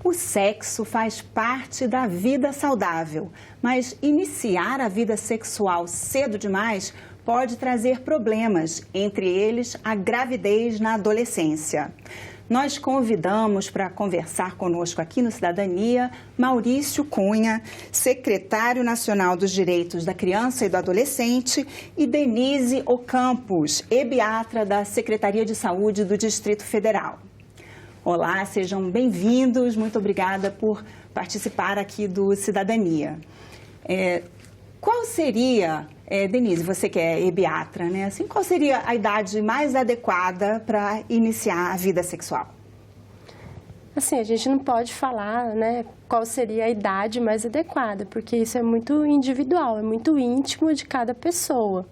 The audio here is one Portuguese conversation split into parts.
O sexo faz parte da vida saudável, mas iniciar a vida sexual cedo demais pode trazer problemas, entre eles a gravidez na adolescência. Nós convidamos para conversar conosco aqui no Cidadania Maurício Cunha, secretário nacional dos Direitos da Criança e do Adolescente, e Denise Ocampos, ebiatra da Secretaria de Saúde do Distrito Federal. Olá, sejam bem-vindos, muito obrigada por participar aqui do Cidadania. Qual seria, Denise, você que é ebiatra, né? Assim, qual seria a idade mais adequada para iniciar a vida sexual? Assim, a gente não pode falar, né, qual seria a idade mais adequada, porque isso é muito individual, é muito íntimo de cada pessoa.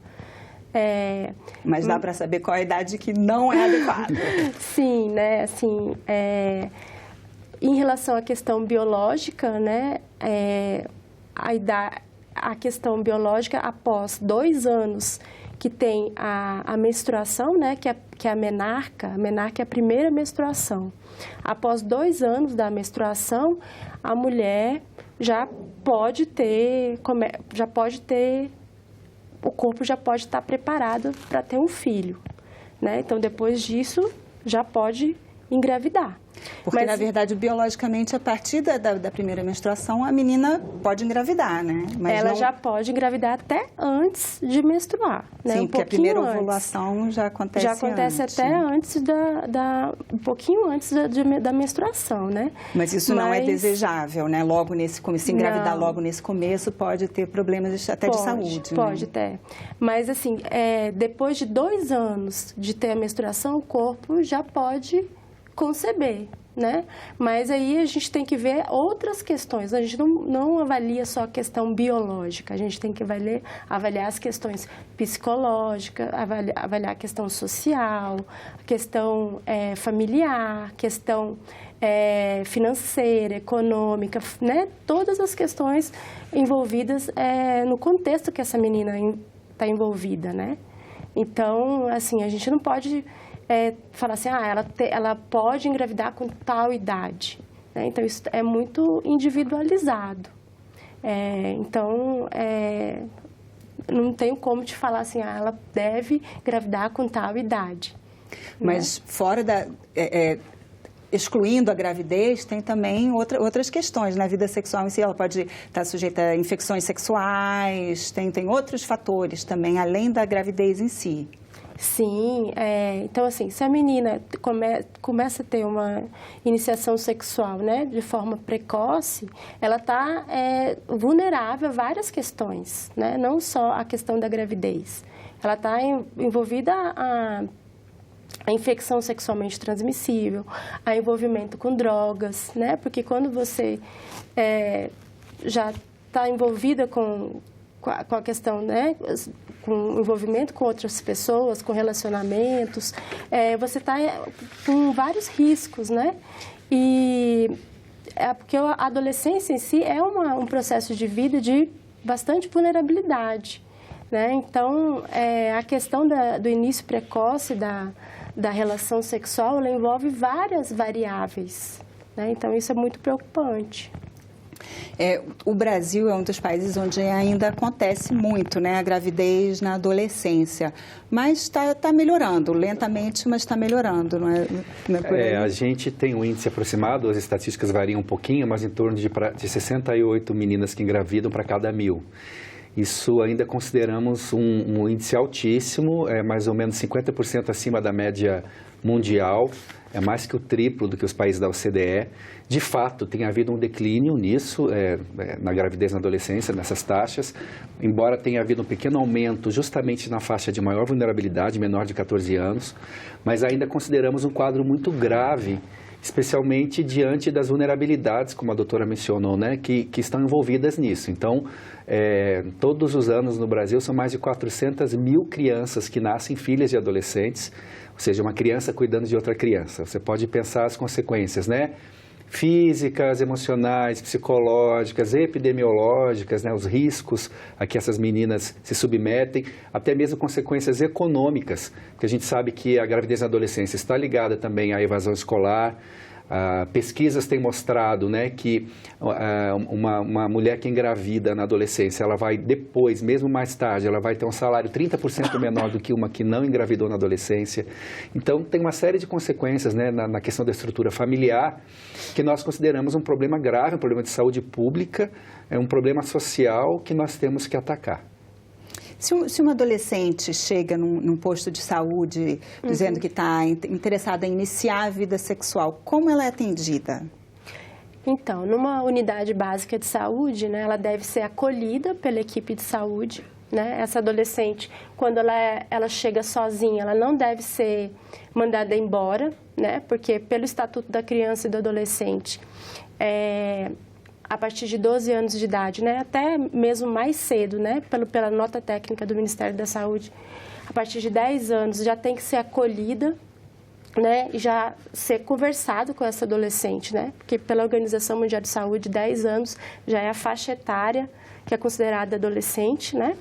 Mas dá para saber qual é a idade que não é adequada? Sim, né, assim, em relação à questão biológica, né, a questão biológica após 2 anos que tem a menstruação, né, que é a menarca é a primeira menstruação. Após 2 anos da menstruação, a mulher já pode ter, o corpo já pode estar preparado para ter um filho, né? Então, depois disso, já pode engravidar. Porque, na verdade, biologicamente, a partir da primeira menstruação, a menina pode engravidar, né? Mas ela já pode engravidar até antes de menstruar, né? Sim, porque a primeira ovulação já acontece antes. Já acontece até antes um pouquinho antes da menstruação, né? Mas isso não é desejável, né? Logo nesse começo, se engravidar logo nesse começo, pode ter problemas até de saúde, Pode né? ter. Mas, assim, depois de 2 anos de ter a menstruação, o corpo já pode conceber, né? Mas aí a gente tem que ver outras questões. A gente não avalia só a questão biológica, a gente tem que avaliar as questões psicológicas, avaliar a questão social, a questão familiar, questão financeira, econômica, né? Todas as questões envolvidas no contexto que essa menina está envolvida, né? Então, assim, a gente não pode falar assim, ela pode engravidar com tal idade, né? Então, isso é muito individualizado. Então, não tenho como te falar assim, ela deve engravidar com tal idade. Mas, né? Fora excluindo a gravidez, tem também outras questões na vida sexual em si. Ela pode estar sujeita a infecções sexuais, tem outros fatores também, além da gravidez em si. Sim, então assim, se a menina começa a ter uma iniciação sexual, né, de forma precoce, ela está vulnerável a várias questões, né, não só a questão da gravidez. Ela está envolvida a infecção sexualmente transmissível, a envolvimento com drogas, né, porque quando você já está envolvida com a questão, né, com envolvimento com outras pessoas, com relacionamentos, você está com vários riscos, né? E porque a adolescência em si é um processo de vida de bastante vulnerabilidade, né? Então, a questão do início precoce da relação sexual, ela envolve várias variáveis, né? Então, isso é muito preocupante. O Brasil é um dos países onde ainda acontece muito, né, a gravidez na adolescência, mas está melhorando, lentamente, mas está melhorando, não é? Não é por aí? A gente tem um índice aproximado, as estatísticas variam um pouquinho, mas em torno de 68 meninas que engravidam para cada 1.000. Isso ainda consideramos um índice altíssimo, mais ou menos 50% acima da média mundial, é mais que o triplo do que os países da OCDE. De fato, tem havido um declínio nisso, na gravidez na adolescência, nessas taxas, embora tenha havido um pequeno aumento justamente na faixa de maior vulnerabilidade, menor de 14 anos, mas ainda consideramos um quadro muito grave, especialmente diante das vulnerabilidades, como a doutora mencionou, né, que estão envolvidas nisso. Então, todos os anos no Brasil são mais de 400 mil crianças que nascem filhas de adolescentes, ou seja, uma criança cuidando de outra criança. Você pode pensar as consequências, né? Físicas, emocionais, psicológicas, epidemiológicas, né? Os riscos a que essas meninas se submetem, até mesmo consequências econômicas, porque a gente sabe que a gravidez na adolescência está ligada também à evasão escolar, Pesquisas têm mostrado, né, que uma mulher que engravida na adolescência, ela vai depois, mesmo mais tarde, ela vai ter um salário 30% menor do que uma que não engravidou na adolescência. Então, tem uma série de consequências, né, na questão da estrutura familiar, que nós consideramos um problema grave, um problema de saúde pública, um problema social que nós temos que atacar. Se uma adolescente chega num posto de saúde dizendo que está interessada em iniciar a vida sexual, como ela é atendida? Então, numa unidade básica de saúde, né, ela deve ser acolhida pela equipe de saúde. Né? Essa adolescente, quando ela chega sozinha, ela não deve ser mandada embora, né? Porque pelo Estatuto da Criança e do Adolescente, a partir de 12 anos de idade, né, até mesmo mais cedo, né, pela nota técnica do Ministério da Saúde, a partir de 10 anos já tem que ser acolhida, né, e já ser conversado com essa adolescente, né, porque pela Organização Mundial de Saúde, 10 anos já é a faixa etária que é considerada adolescente, né,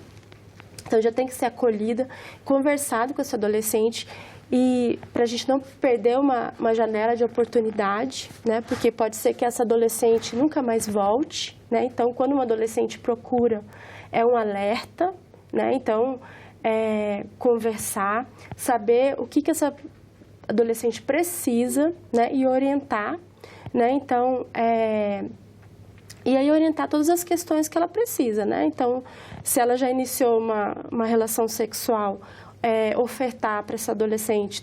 então já tem que ser acolhida, conversado com essa adolescente, e para a gente não perder uma janela de oportunidade, né? Porque pode ser que essa adolescente nunca mais volte, né? Então, quando uma adolescente procura, é um alerta, né? Então, conversar, saber o que essa adolescente precisa, né? E orientar, né? Então, e aí orientar todas as questões que ela precisa, né? Então, se ela já iniciou uma relação sexual, ofertar para essa adolescente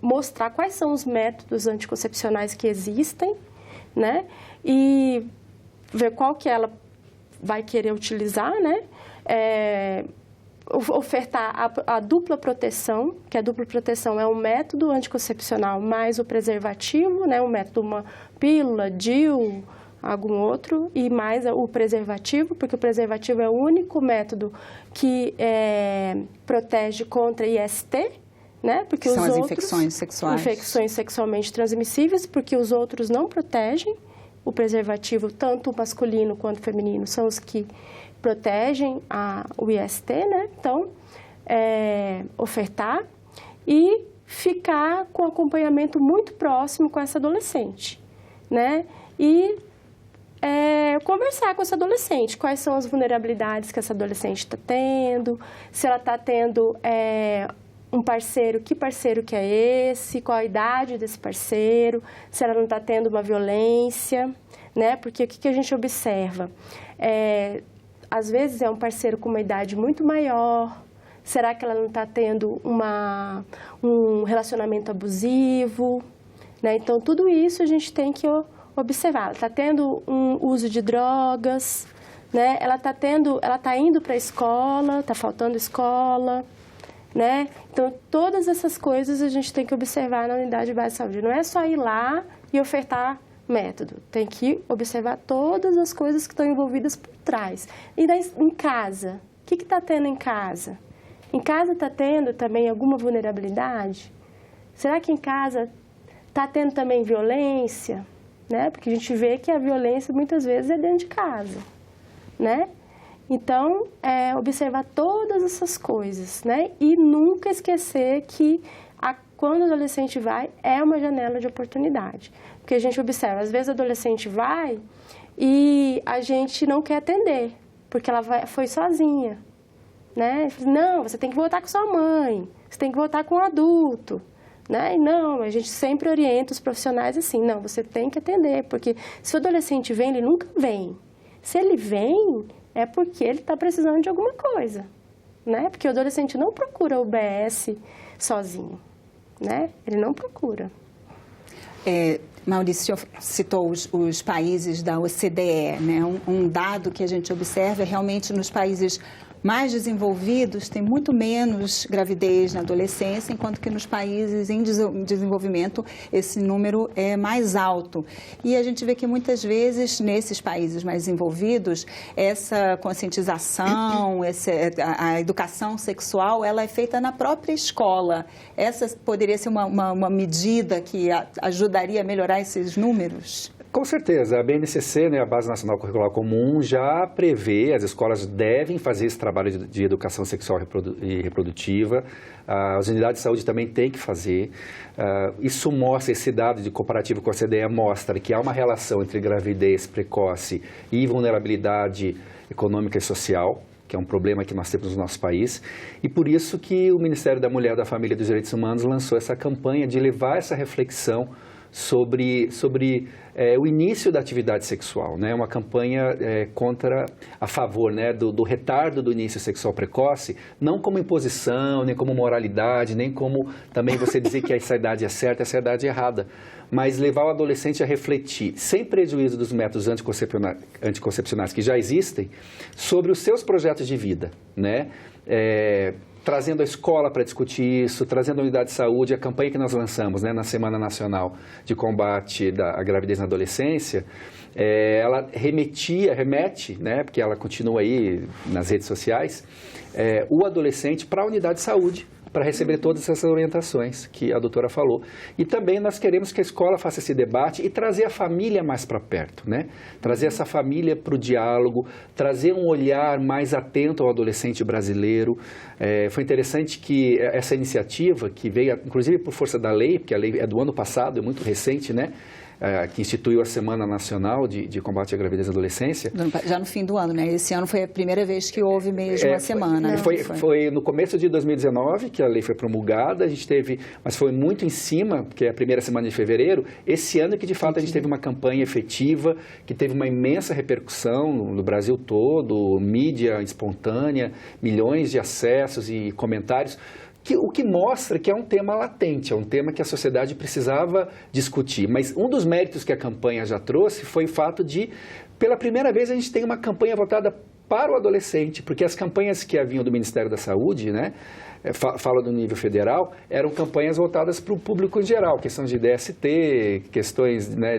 mostrar quais são os métodos anticoncepcionais que existem, né? E ver qual que ela vai querer utilizar, né? Ofertar a dupla proteção, que a dupla proteção é um método anticoncepcional mais o preservativo, né? Um método, uma pílula, DIU, algum outro, e mais o preservativo, porque o preservativo é o único método que protege contra IST, né? Porque são as infecções sexuais. Infecções sexualmente transmissíveis, porque os outros não protegem. O preservativo, tanto o masculino quanto o feminino, são os que protegem o IST, né? Então, ofertar e ficar com acompanhamento muito próximo com essa adolescente, né? E conversar com essa adolescente, quais são as vulnerabilidades que essa adolescente está tendo, se ela está tendo um parceiro, que parceiro que é esse, qual a idade desse parceiro, se ela não está tendo uma violência, né? Porque o que a gente observa? Às vezes é um parceiro com uma idade muito maior, será que ela não está tendo um relacionamento abusivo, né? Então, tudo isso a gente tem que observar. Ela está tendo um uso de drogas, né? Ela está indo para a escola, está faltando escola, né? Então, todas essas coisas a gente tem que observar na unidade básica de saúde. Não é só ir lá e ofertar método. Tem que observar todas as coisas que estão envolvidas por trás. E em casa? O que está tendo em casa? Em casa está tendo também alguma vulnerabilidade? Será que em casa está tendo também violência? Né? Porque a gente vê que a violência muitas vezes é dentro de casa, né? Então, observar todas essas coisas, né? E nunca esquecer que quando o adolescente vai, é uma janela de oportunidade. Porque a gente observa, às vezes o adolescente vai e a gente não quer atender, porque ela foi sozinha, né? Não, você tem que voltar com sua mãe, você tem que voltar com um adulto. Né? E não, a gente sempre orienta os profissionais assim, não, você tem que atender, porque se o adolescente vem, ele nunca vem. Se ele vem, é porque ele está precisando de alguma coisa, né? Porque o adolescente não procura o UBS sozinho, né? Ele não procura. Maurício, o senhor citou os países da OCDE, né? Um dado que a gente observa é realmente nos países mais desenvolvidos tem muito menos gravidez na adolescência, enquanto que nos países em desenvolvimento esse número é mais alto. E a gente vê que muitas vezes nesses países mais desenvolvidos essa conscientização, a educação sexual, ela é feita na própria escola. Essa poderia ser uma medida que ajudaria a melhorar esses números? Com certeza, a BNCC, né, a Base Nacional Curricular Comum, já prevê, as escolas devem fazer esse trabalho de educação sexual e reprodutiva, as unidades de saúde também têm que fazer. Isso mostra, esse dado de comparativo com a OCDE mostra que há uma relação entre gravidez precoce e vulnerabilidade econômica e social, que é um problema que nós temos no nosso país, e por isso que o Ministério da Mulher, da Família e dos Direitos Humanos lançou essa campanha de levar essa reflexão sobre o início da atividade sexual, né? Uma campanha a favor, né, do retardo do início sexual precoce, não como imposição, nem como moralidade, nem como também você dizer que essa idade é certa, essa idade é errada, mas levar o adolescente a refletir, sem prejuízo dos métodos anticoncepcionais que já existem, sobre os seus projetos de vida, né? Trazendo a escola para discutir isso, trazendo a unidade de saúde, a campanha que nós lançamos, né, na Semana Nacional de Combate à Gravidez na Adolescência, ela remete, né, porque ela continua aí nas redes sociais, o adolescente para a unidade de saúde, para receber todas essas orientações que a doutora falou. E também nós queremos que a escola faça esse debate e trazer a família mais para perto, né? Trazer essa família para o diálogo, trazer um olhar mais atento ao adolescente brasileiro. Foi interessante que essa iniciativa, que veio inclusive por força da lei, porque a lei é do ano passado, é muito recente, né? Que instituiu a Semana Nacional de Combate à Gravidez na Adolescência. Já no fim do ano, né? Esse ano foi a primeira vez que houve mesmo a semana. Foi no começo de 2019 que a lei foi promulgada, a gente teve, mas foi muito em cima, porque é a primeira semana de fevereiro, esse ano que de fato a gente teve uma campanha efetiva, que teve uma imensa repercussão no Brasil todo, mídia espontânea, milhões de acessos e comentários, o que mostra que é um tema latente, é um tema que a sociedade precisava discutir. Mas um dos méritos que a campanha já trouxe foi o fato de, pela primeira vez, a gente tem uma campanha voltada para o adolescente, porque as campanhas que haviam do Ministério da Saúde, né, falo do nível federal, eram campanhas voltadas para o público em geral, questões de DST, questões, né,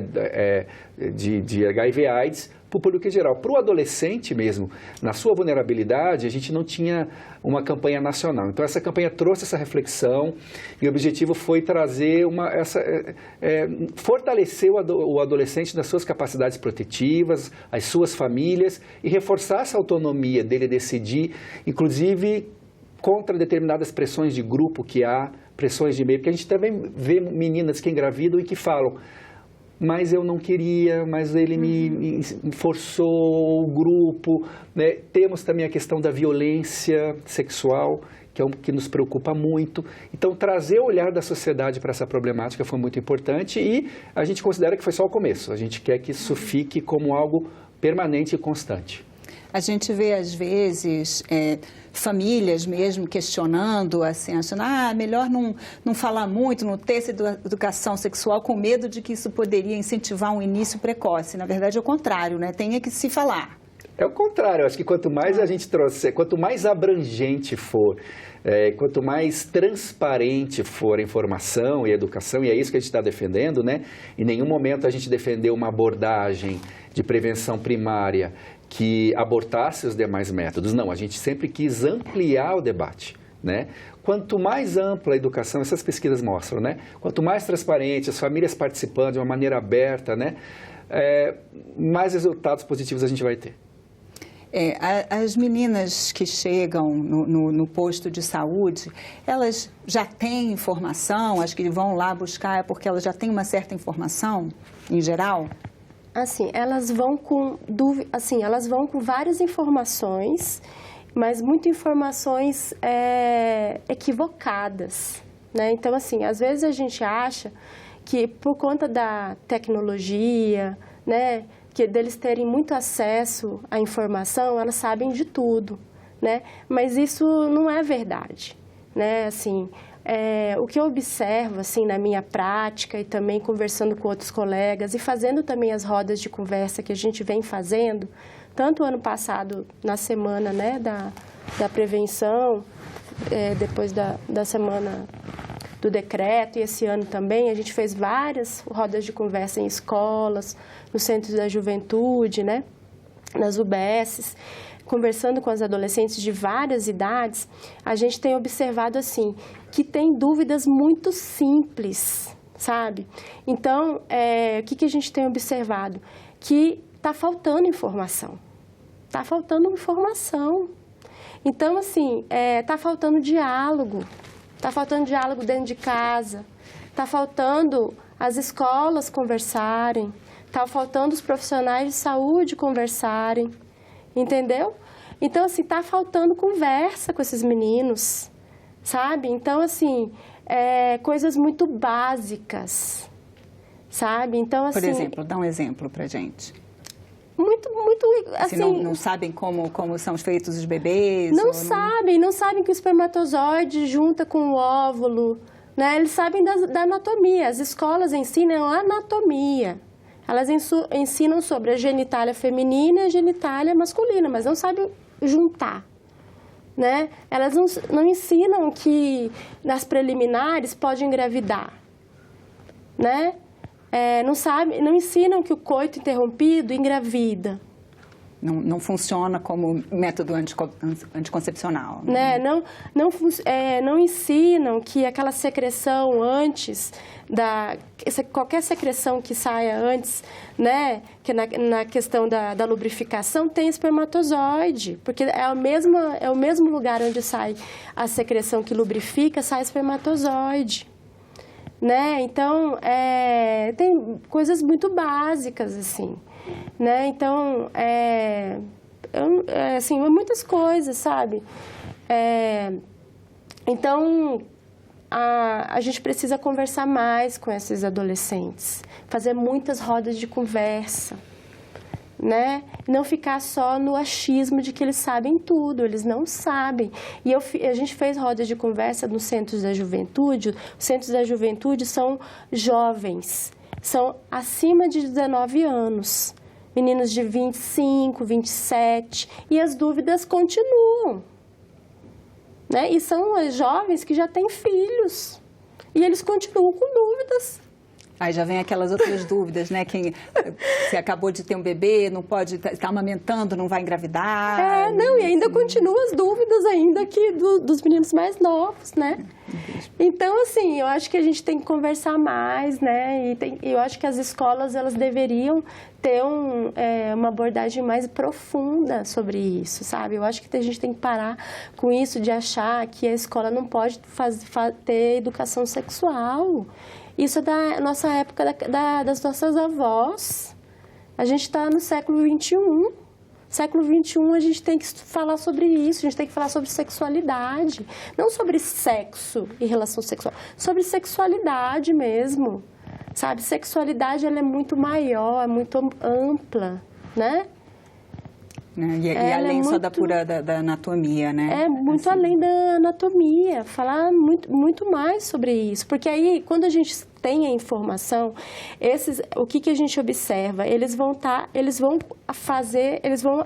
de HIV/AIDS, para o público em geral. Para o adolescente mesmo, na sua vulnerabilidade, a gente não tinha uma campanha nacional. Então, essa campanha trouxe essa reflexão e o objetivo foi trazer fortalecer o adolescente nas suas capacidades protetivas, as suas famílias e reforçar essa autonomia dele decidir, inclusive contra determinadas pressões de grupo que há, pressões de meio, porque a gente também vê meninas que engravidam e que falam: mas eu não queria, mas ele me forçou, o grupo, né? Temos também a questão da violência sexual, que é o que nos preocupa muito. Então, trazer o olhar da sociedade para essa problemática foi muito importante e a gente considera que foi só o começo. A gente quer que isso fique como algo permanente e constante. A gente vê, às vezes, famílias mesmo questionando, assim, achando, melhor não falar muito, não ter essa educação sexual, com medo de que isso poderia incentivar um início precoce. Na verdade, é o contrário, né? Tem que se falar. É o contrário, eu acho que quanto mais a gente trouxer, quanto mais abrangente for, quanto mais transparente for a informação e a educação, e é isso que a gente está defendendo, né? Em nenhum momento a gente defendeu uma abordagem de prevenção primária que abortasse os demais métodos. Não, a gente sempre quis ampliar o debate, né? Quanto mais ampla a educação, essas pesquisas mostram, né? Quanto mais transparente, as famílias participando de uma maneira aberta, né? Mais resultados positivos a gente vai ter. As meninas que chegam no posto de saúde, elas já têm informação? As que vão lá buscar é porque elas já têm uma certa informação, em geral? Assim, elas vão com várias informações, mas muitas informações equivocadas, né? Então, assim, às vezes a gente acha que por conta da tecnologia, né, que deles terem muito acesso à informação, elas sabem de tudo, né? Mas isso não é verdade, né? Assim, o que eu observo, assim, na minha prática e também conversando com outros colegas e fazendo também as rodas de conversa que a gente vem fazendo, tanto ano passado na semana, né, da prevenção, depois da semana do decreto, e esse ano também a gente fez várias rodas de conversa em escolas, nos centros da juventude, né, nas UBSs, conversando com as adolescentes de várias idades, a gente tem observado assim, que tem dúvidas muito simples, sabe? Então, o que a gente tem observado? Que está faltando informação. Está faltando informação. Então, assim, está faltando diálogo. Está faltando diálogo dentro de casa. Está faltando as escolas conversarem. Está faltando os profissionais de saúde conversarem. Entendeu? Então, assim, está faltando conversa com esses meninos, sabe? Então, assim, coisas muito básicas, sabe? Então, assim... Por exemplo, dá um exemplo pra gente. Muito, assim... Não sabem como são feitos os bebês? Não sabem que o espermatozoide junta com o óvulo, né? Eles sabem da anatomia. As escolas ensinam anatomia. Elas ensinam sobre a genitália feminina e a genitália masculina, mas não sabem juntar, né? Elas não ensinam que nas preliminares pode engravidar, né? Não ensinam que o coito interrompido engravida. Não funciona como método anticoncepcional. Né? Não ensinam que aquela secreção antes, qualquer secreção que saia antes, né? Que na questão da lubrificação tem espermatozoide, porque é o mesmo lugar onde sai a secreção que lubrifica, sai espermatozoide. Né? Então, tem coisas muito básicas, assim. Né? Então, assim, muitas coisas, sabe? Então, a gente precisa conversar mais com esses adolescentes, fazer muitas rodas de conversa, né? Não ficar só no achismo de que eles sabem tudo, eles não sabem. E a gente fez rodas de conversa nos centros da juventude. Os centros da juventude são jovens, são acima de 19 anos, meninos de 25, 27, e as dúvidas continuam, né? E são jovens que já têm filhos, e eles continuam com dúvidas. Aí já vem aquelas outras dúvidas, né? Se acabou de ter um bebê, não pode estar amamentando, não vai engravidar. E ainda continuam as dúvidas ainda aqui dos meninos mais novos, né? Então, assim, eu acho que a gente tem que conversar mais, né? E eu acho que as escolas, elas deveriam ter uma abordagem mais profunda sobre isso, sabe? Eu acho que a gente tem que parar com isso de achar que a escola não pode ter educação sexual. Isso é da nossa época, das nossas avós. A gente está no século XXI. Século XXI, a gente tem que falar sobre isso, a gente tem que falar sobre sexualidade. Não sobre sexo e relação sexual, sobre sexualidade mesmo. Sabe, sexualidade, ela é muito maior, é muito ampla, né? E além só da pura da anatomia, né? Muito assim, além da anatomia, falar muito mais sobre isso. Porque aí, quando a gente tem a informação, o que a gente observa? Eles vão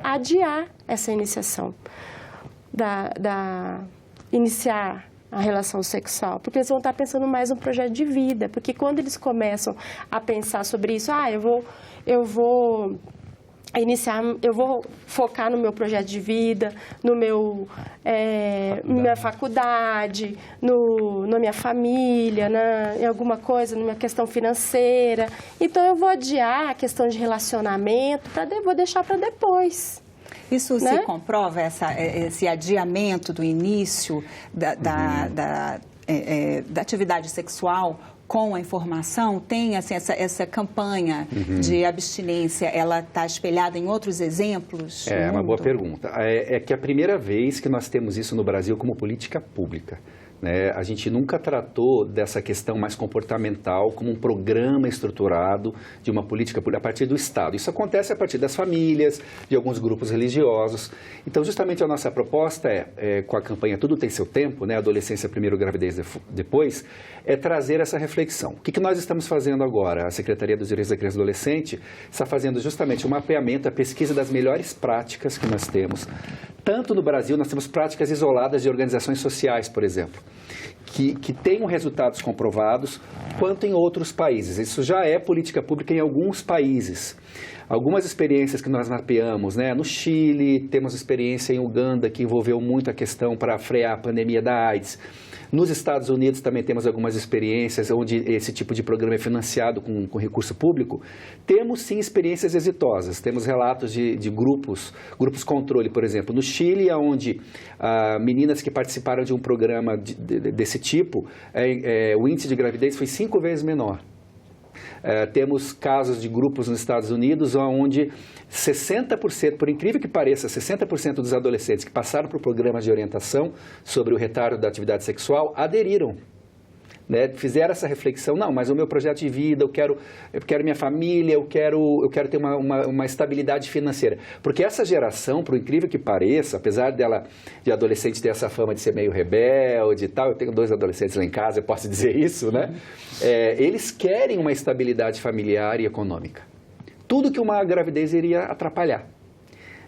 adiar essa iniciação, iniciar a relação sexual, porque eles vão estar pensando mais no projeto de vida. Porque quando eles começam a pensar sobre isso, eu vou focar no meu projeto de vida, minha faculdade, na minha família, em alguma coisa, na minha questão financeira. Então, eu vou adiar a questão de relacionamento, vou deixar para depois. Isso, né? Se comprova, esse adiamento do início da atividade sexual com a informação? Tem assim, essa campanha de abstinência, ela está espelhada em outros exemplos? É uma boa pergunta. É que é a primeira vez que nós temos isso no Brasil como política pública. Né? A gente nunca tratou dessa questão mais comportamental como um programa estruturado de uma política a partir do Estado. Isso acontece a partir das famílias, de alguns grupos religiosos. Então, justamente a nossa proposta com a campanha Tudo Tem Seu Tempo, né? Adolescência primeiro, gravidez depois, é trazer essa reflexão. O que nós estamos fazendo agora? A Secretaria dos Direitos da Criança e do Adolescente está fazendo justamente um mapeamento, a pesquisa das melhores práticas que nós temos. Tanto no Brasil, nós temos práticas isoladas de organizações sociais, por exemplo, que tenham resultados comprovados, quanto em outros países. Isso já é política pública em alguns países. Algumas experiências que nós mapeamos, né? No Chile, temos experiência em Uganda, que envolveu muito a questão para frear a pandemia da AIDS. Nos Estados Unidos também temos algumas experiências onde esse tipo de programa é financiado com recurso público. Temos sim experiências exitosas, temos relatos de grupos controle, por exemplo. No Chile, onde meninas que participaram de um programa desse tipo, o índice de gravidez foi 5 vezes menor. Temos casos de grupos nos Estados Unidos onde 60%, por incrível que pareça, 60% dos adolescentes que passaram por programas de orientação sobre o retardo da atividade sexual aderiram. Né? Fizeram essa reflexão, não, mas o meu projeto de vida, eu quero minha família, eu quero ter uma estabilidade financeira. Porque essa geração, por incrível que pareça, apesar de adolescente ter essa fama de ser meio rebelde e tal, eu tenho 2 adolescentes lá em casa, eu posso dizer isso, né? Eles querem uma estabilidade familiar e econômica. Tudo que uma gravidez iria atrapalhar,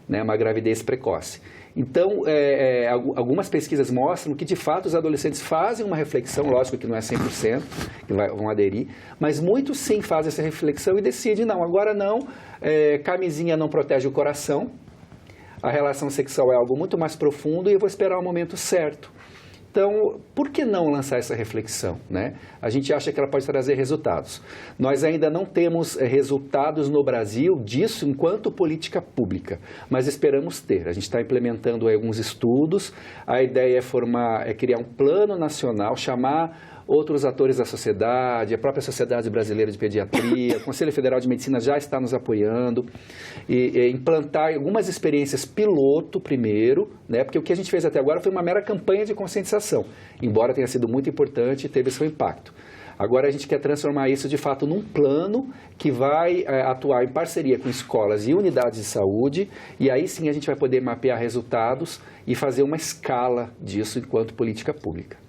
né? Uma gravidez precoce. Então, algumas pesquisas mostram que, de fato, os adolescentes fazem uma reflexão, lógico que não é 100% que vão aderir, mas muitos sim fazem essa reflexão e decidem, não, agora não, camisinha não protege o coração, a relação sexual é algo muito mais profundo e eu vou esperar o momento certo. Então, por que não lançar essa reflexão, né? A gente acha que ela pode trazer resultados. Nós ainda não temos resultados no Brasil disso enquanto política pública, mas esperamos ter. A gente está implementando alguns estudos, a ideia é criar um plano nacional, chamar outros atores da sociedade, a própria Sociedade Brasileira de Pediatria, o Conselho Federal de Medicina já está nos apoiando, e implantar algumas experiências piloto primeiro, né, porque o que a gente fez até agora foi uma mera campanha de conscientização, embora tenha sido muito importante e teve seu impacto. Agora a gente quer transformar isso de fato num plano que vai atuar em parceria com escolas e unidades de saúde, e aí sim a gente vai poder mapear resultados e fazer uma escala disso enquanto política pública.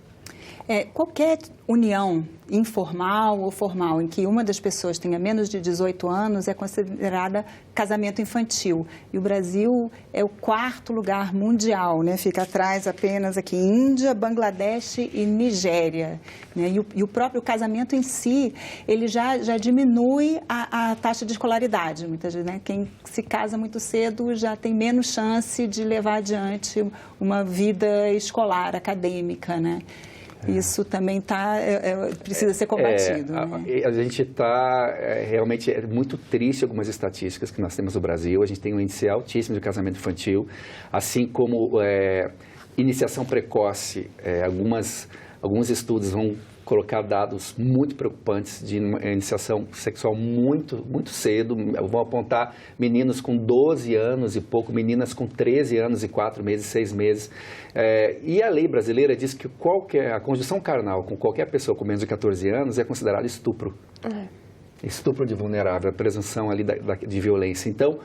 Qualquer união informal ou formal em que uma das pessoas tenha menos de 18 anos é considerada casamento infantil. E o Brasil é o 4º lugar mundial, né? Fica atrás apenas aqui Índia, Bangladesh e Nigéria. Né? E o próprio casamento em si, ele já diminui a taxa de escolaridade. Muitas vezes, né? Quem se casa muito cedo já tem menos chance de levar adiante uma vida escolar, acadêmica, né? Isso também precisa ser combatido. Né? A gente está realmente muito triste algumas estatísticas que nós temos no Brasil. A gente tem um índice altíssimo de casamento infantil, assim como iniciação precoce. Alguns estudos vão colocar dados muito preocupantes de iniciação sexual muito, muito cedo. Vão apontar meninos com 12 anos e pouco, meninas com 13 anos e 4 meses, 6 meses. E a lei brasileira diz que a conjunção carnal com qualquer pessoa com menos de 14 anos é considerado estupro. Estupro de vulnerável, a presunção ali de violência. Então,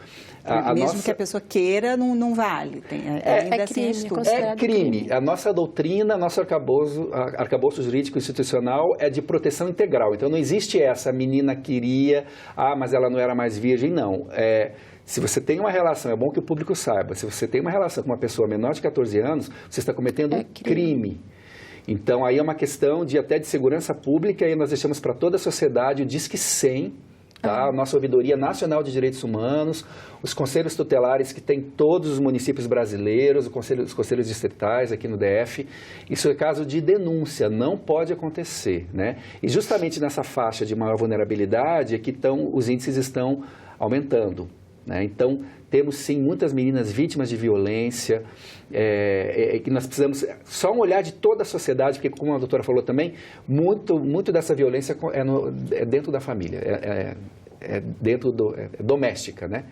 mesmo que a pessoa queira, não vale. Ainda assim é estupro. É crime. A nossa doutrina, nosso arcabouço jurídico institucional é de proteção integral. Então, não existe essa, a menina queria, mas ela não era mais virgem. Não. Se você tem uma relação, é bom que o público saiba, se você tem uma relação com uma pessoa menor de 14 anos, você está cometendo um crime. Então, aí é uma questão até de segurança pública e nós deixamos para toda a sociedade o Disque 100, tá? A nossa Ouvidoria Nacional de Direitos Humanos, os conselhos tutelares que tem todos os municípios brasileiros, os conselhos distritais aqui no DF. Isso é caso de denúncia, não pode acontecer, né? E justamente nessa faixa de maior vulnerabilidade é que os índices estão aumentando, né? Então, temos sim muitas meninas vítimas de violência, que nós precisamos, só um olhar de toda a sociedade, porque como a doutora falou também, muito dessa violência é dentro da família, doméstica, né?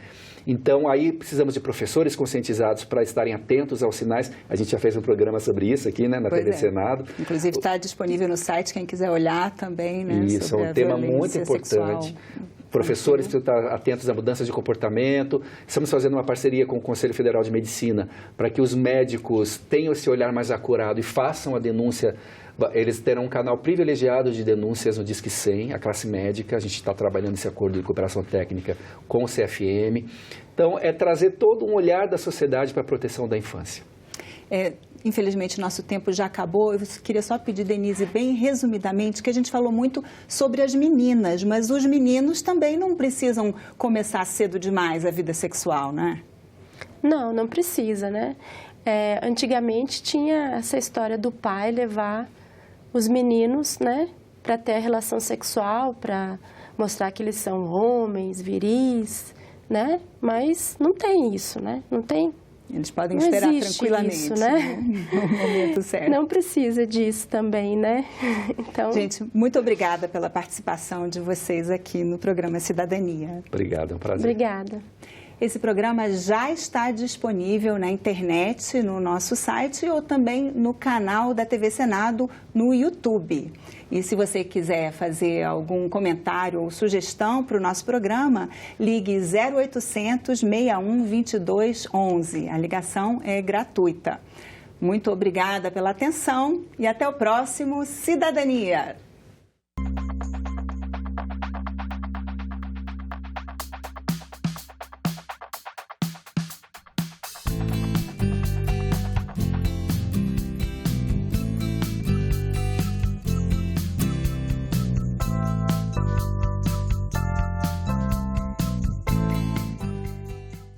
Então, aí precisamos de professores conscientizados para estarem atentos aos sinais. A gente já fez um programa sobre isso aqui, né, na TV Senado. Inclusive está disponível no site, quem quiser olhar também, né? Isso, é um tema muito importante. Professores precisam estar atentos a mudanças de comportamento. Estamos fazendo uma parceria com o Conselho Federal de Medicina para que os médicos tenham esse olhar mais acurado e façam a denúncia. Eles terão um canal privilegiado de denúncias no Disque 100, a classe médica. A gente está trabalhando esse acordo de cooperação técnica com o CFM. Então, é trazer todo um olhar da sociedade para a proteção da infância. Infelizmente, nosso tempo já acabou. Eu queria só pedir, Denise, bem resumidamente, que a gente falou muito sobre as meninas, mas os meninos também não precisam começar cedo demais a vida sexual, né? Não, não precisa, né? Antigamente tinha essa história do pai levar os meninos, né, para ter a relação sexual, para mostrar que eles são homens, viris, né? Mas não tem isso, né? Não tem. Eles podem esperar tranquilamente, isso, né? No momento certo. Não precisa disso também, né? Então... Gente, muito obrigada pela participação de vocês aqui no programa Cidadania. Obrigado, é um prazer. Obrigada. Esse programa já está disponível na internet, no nosso site ou também no canal da TV Senado no YouTube. E se você quiser fazer algum comentário ou sugestão para o nosso programa, ligue 0800 61 22 11. A ligação é gratuita. Muito obrigada pela atenção e até o próximo Cidadania.